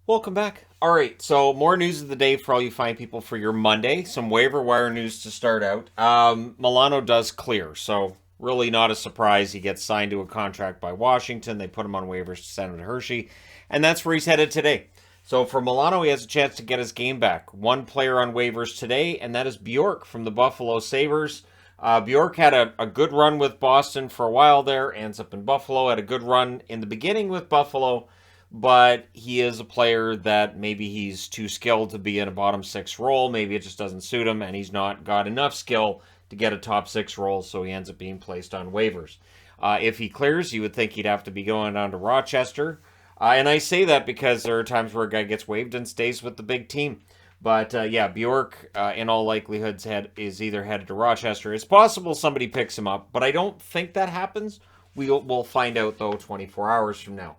Welcome back. All right, so more news of the day for all you fine people for your Monday. Some waiver wire news to start out. Milano does clear, so really not a surprise. He gets signed to a contract by Washington. They put him on waivers to send him to Hershey, and that's where he's headed today. So for Milano, he has a chance to get his game back. One player on waivers today, and that is Bjork from the Buffalo Sabres. Bjork had a good run with Boston for a while there, ends up in Buffalo, had a good run in the beginning with Buffalo, but he is a player that maybe he's too skilled to be in a bottom six role. Maybe it just doesn't suit him, and he's not got enough skill to get a top six role, so he ends up being placed on waivers. If he clears, you would think he'd have to be going down to Rochester. And I say that because there are times where a guy gets waived and stays with the big team. But yeah, Bjork, in all likelihood, is either headed to Rochester. It's possible somebody picks him up, but I don't think that happens. We'll find out, though, 24 hours from now.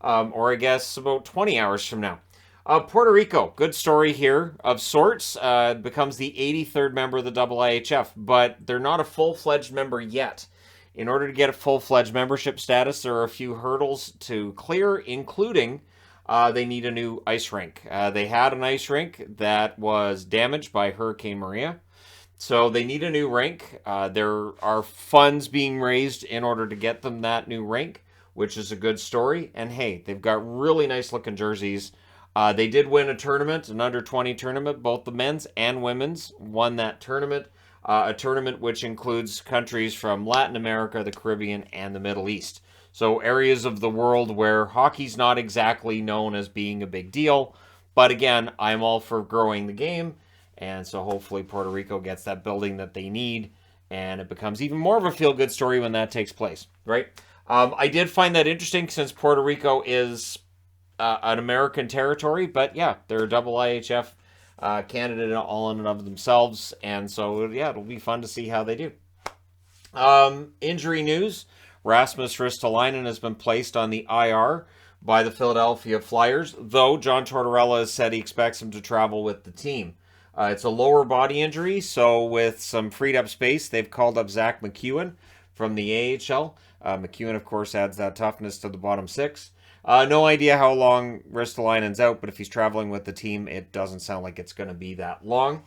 Or I guess about 20 hours from now. Puerto Rico, good story here of sorts. Becomes the 83rd member of the IIHF, but they're not a full-fledged member yet. In order to get a full-fledged membership status, there are a few hurdles to clear, including they need a new ice rink. They had an ice rink that was damaged by Hurricane Maria, so they need a new rink. There are funds being raised in order to get them that new rink, which is a good story. And hey, they've got really nice looking jerseys. They did win a tournament, an under 20 tournament. Both the men's and women's won that tournament. A tournament which includes countries from Latin America, the Caribbean, and the Middle East. So areas of the world where hockey's not exactly known as being a big deal. But again, I'm all for growing the game. And so hopefully Puerto Rico gets that building that they need. And it becomes even more of a feel-good story when that takes place, right? I did find that interesting since Puerto Rico is an American territory. But yeah, they're a IIHF candidate all in and of themselves. And so, yeah, it'll be fun to see how they do. Injury news. Rasmus Ristolainen has been placed on the IR by the Philadelphia Flyers, though John Tortorella has said he expects him to travel with the team. It's a lower body injury, so with some freed up space, they've called up Zach McEwen from the AHL. McEwen, of course, adds that toughness to the bottom six. No idea how long Ristolainen's out, but if he's traveling with the team, it doesn't sound like it's going to be that long.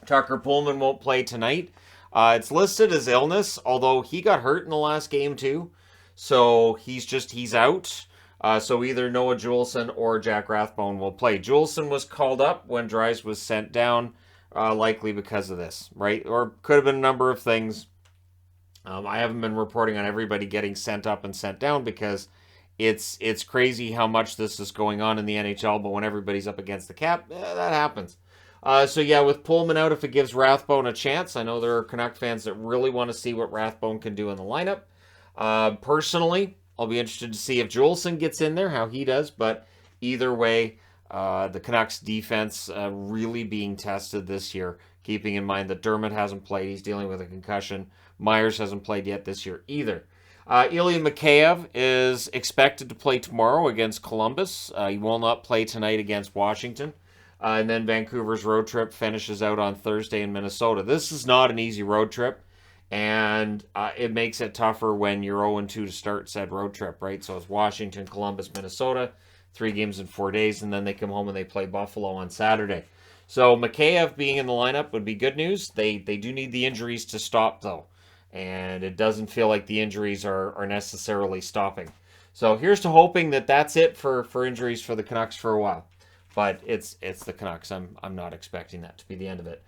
Tucker Pullman won't play tonight. It's listed as illness, although he got hurt in the last game too. So he's out. So either Noah Juleson or Jack Rathbone will play. Juleson was called up when Dries was sent down, likely because of this, right? Or could have been a number of things. I haven't been reporting on everybody getting sent up and sent down because it's crazy how much this is going on in the NHL, but when everybody's up against the cap, that happens. So yeah, with Pullman out, if it gives Rathbone a chance, I know there are Canuck fans that really want to see what Rathbone can do in the lineup. Personally, I'll be interested to see if Juleson gets in there, how he does, but either way, the Canucks defense really being tested this year, keeping in mind that Dermott hasn't played, he's dealing with a concussion. Myers hasn't played yet this year either. Ilya Mikheyev is expected to play tomorrow against Columbus. He will not play tonight against Washington. And then Vancouver's road trip finishes out on Thursday in Minnesota. This is not an easy road trip, and it makes it tougher when you're 0-2 to start said road trip, right? So it's Washington, Columbus, Minnesota, 3 games in 4 days, and then they come home and they play Buffalo on Saturday. So Mikheyev being in the lineup would be good news. They do need the injuries to stop, though, and it doesn't feel like the injuries are necessarily stopping. So here's to hoping that that's it for injuries for the Canucks for a while. But it's the Canucks. I'm not expecting that to be the end of it.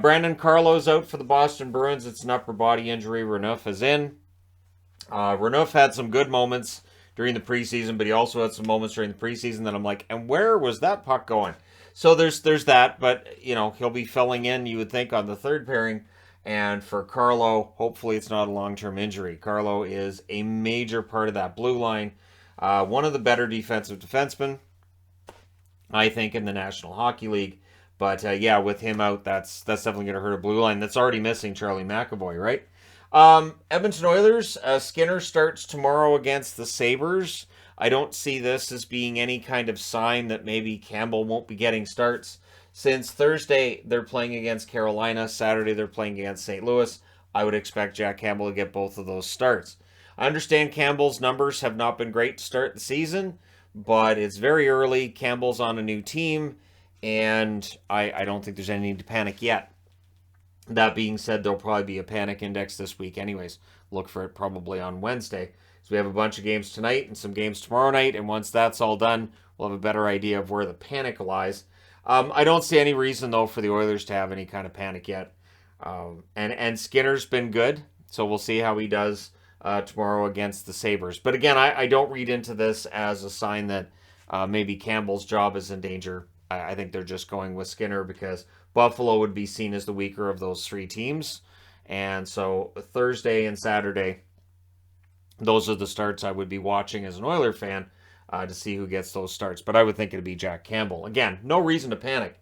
Brandon Carlo's out for the Boston Bruins. It's an upper body injury. Renouf is in. Renouf had some good moments during the preseason, but he also had some moments during the preseason that I'm like, and where was that puck going? So there's that, but he'll be filling in, you would think, on the third pairing. And for Carlo, hopefully it's not a long-term injury. Carlo is a major part of that blue line. One of the better defensive defensemen, I think, in the National Hockey League. But yeah, with him out, that's definitely going to hurt a blue line that's already missing Charlie McAvoy, right? Edmonton Oilers, Skinner starts tomorrow against the Sabres. I don't see this as being any kind of sign that maybe Campbell won't be getting starts. Since Thursday, they're playing against Carolina. Saturday, they're playing against St. Louis. I would expect Jack Campbell to get both of those starts. I understand Campbell's numbers have not been great to start the season, but it's very early. Campbell's on a new team, and I don't think there's any need to panic yet. That being said, there'll probably be a panic index this week anyways. Look for it probably on Wednesday. So we have a bunch of games tonight and some games tomorrow night, and once that's all done, we'll have a better idea of where the panic lies. I don't see any reason, though, for the Oilers to have any kind of panic yet. And Skinner's been good, so we'll see how he does tomorrow against the Sabres. But again, I don't read into this as a sign that maybe Campbell's job is in danger. I think they're just going with Skinner because Buffalo would be seen as the weaker of those three teams. And so Thursday and Saturday, those are the starts I would be watching as an Oiler fan to see who gets those starts. But I would think it'd be Jack Campbell. Again, no reason to panic.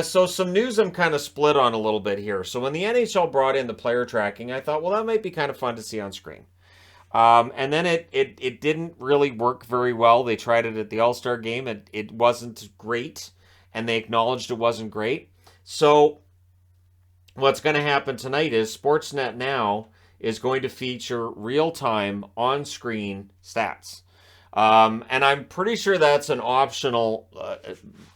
So some news I'm kind of split on a little bit here. So when the NHL brought in the player tracking, I thought, well, that might be kind of fun to see on screen. And then it didn't really work very well. They tried it at the All-Star game. It wasn't great, and they acknowledged it wasn't great. So what's going to happen tonight is Sportsnet now is going to feature real-time on-screen stats. And I'm pretty sure that's an optional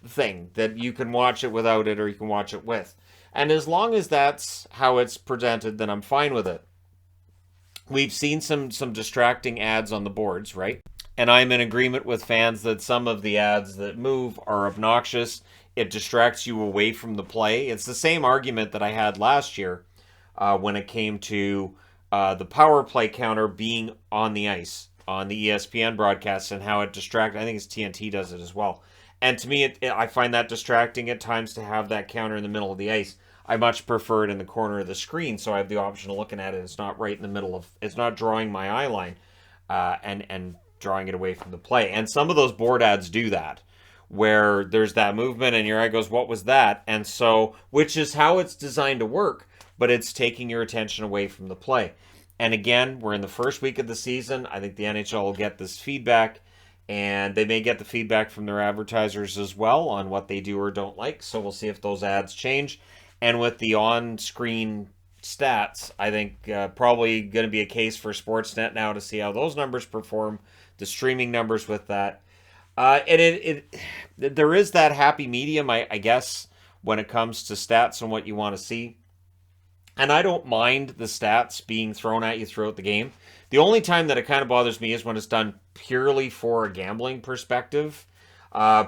thing, that you can watch it without it or you can watch it with. And as long as that's how it's presented, then I'm fine with it. We've seen some distracting ads on the boards, right? And I'm in agreement with fans that some of the ads that move are obnoxious. It distracts you away from the play. It's the same argument that I had last year when it came to the power play counter being on the ice on the ESPN broadcast and how it distracts. I think it's TNT does it as well. And to me, I find that distracting at times to have that counter in the middle of the ice. I much prefer it in the corner of the screen, so I have the option of looking at it. It's not right in the middle of, it's not drawing my eye line and drawing it away from the play. And some of those board ads do that, where there's that movement and your eye goes, what was that? And so, which is how it's designed to work, but it's taking your attention away from the play. And again, we're in the first week of the season. I think the NHL will get this feedback, and they may get the feedback from their advertisers as well on what they do or don't like. So we'll see if those ads change. And with the on-screen stats, I think probably going to be a case for Sportsnet now to see how those numbers perform, the streaming numbers with that. And there is that happy medium, I guess, when it comes to stats and what you want to see. And I don't mind the stats being thrown at you throughout the game. The only time that it kind of bothers me is when it's done purely for a gambling perspective.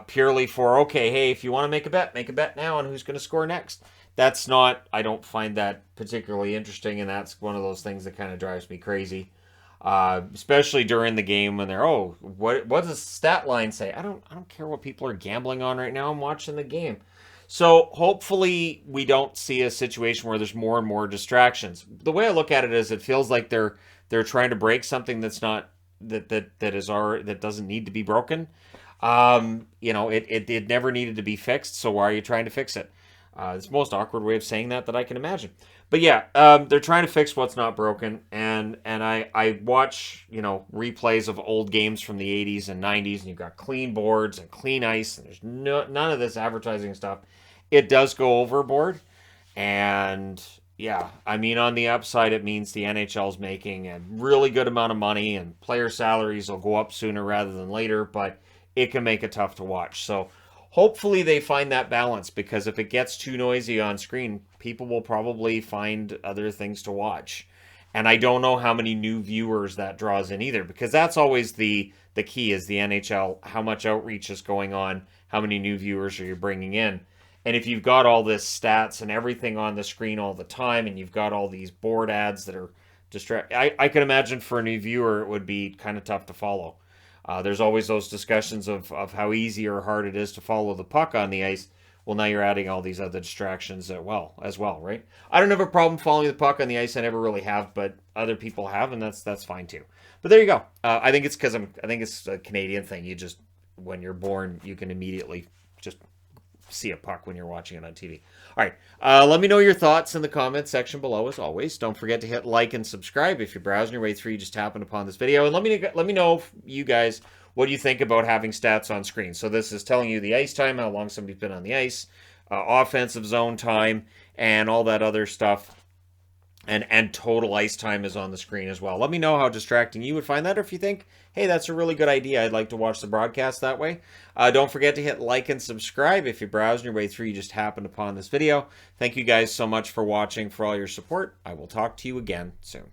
Purely for, okay, hey, if you want to make a bet now on who's going to score next. That's not, I don't find that particularly interesting, and that's one of those things that kind of drives me crazy. Especially during the game when they're, what does the stat line say? I don't care what people are gambling on right now. I'm watching the game. So hopefully we don't see a situation where there's more and more distractions. The way I look at it is it feels like they're trying to break something that's not that doesn't need to be broken. It never needed to be fixed. So why are you trying to fix it? It's the most awkward way of saying that I can imagine. But yeah, they're trying to fix what's not broken. And I watch, replays of old games from the 80s and 90s, and you've got clean boards and clean ice, and there's none of this advertising stuff. It does go overboard. And yeah, I mean, on the upside, it means the NHL's making a really good amount of money, and player salaries will go up sooner rather than later, but it can make it tough to watch. So hopefully they find that balance, because if it gets too noisy on screen, people will probably find other things to watch. And I don't know how many new viewers that draws in either, because that's always the key is the NHL, how much outreach is going on, how many new viewers are you bringing in. And if you've got all this stats and everything on the screen all the time, and you've got all these board ads that are I can imagine for a new viewer it would be kind of tough to follow. There's always those discussions of how easy or hard it is to follow the puck on the ice. Well, now you're adding all these other distractions as well, right? I don't have a problem following the puck on the ice. I never really have, but other people have, and that's fine too. But there you go. I think it's because I think it's a Canadian thing. You just, when you're born, you can immediately just see a puck when you're watching it on TV. All right. Let me know your thoughts in the comments section below, as always. Don't forget to hit like and subscribe if you're browsing your way through. You just happened upon this video. And let me know, you guys, what you think about having stats on screen. So this is telling you the ice time, how long somebody's been on the ice, offensive zone time, and all that other stuff. and total ice time is on the screen as well. Let me know how distracting you would find that, or if you think, hey, that's a really good idea, I'd like to watch the broadcast that way. Don't forget to hit like and subscribe if you're browsing your way through, you just happened upon this video. Thank you guys so much for watching, for all your support. I will talk to you again soon.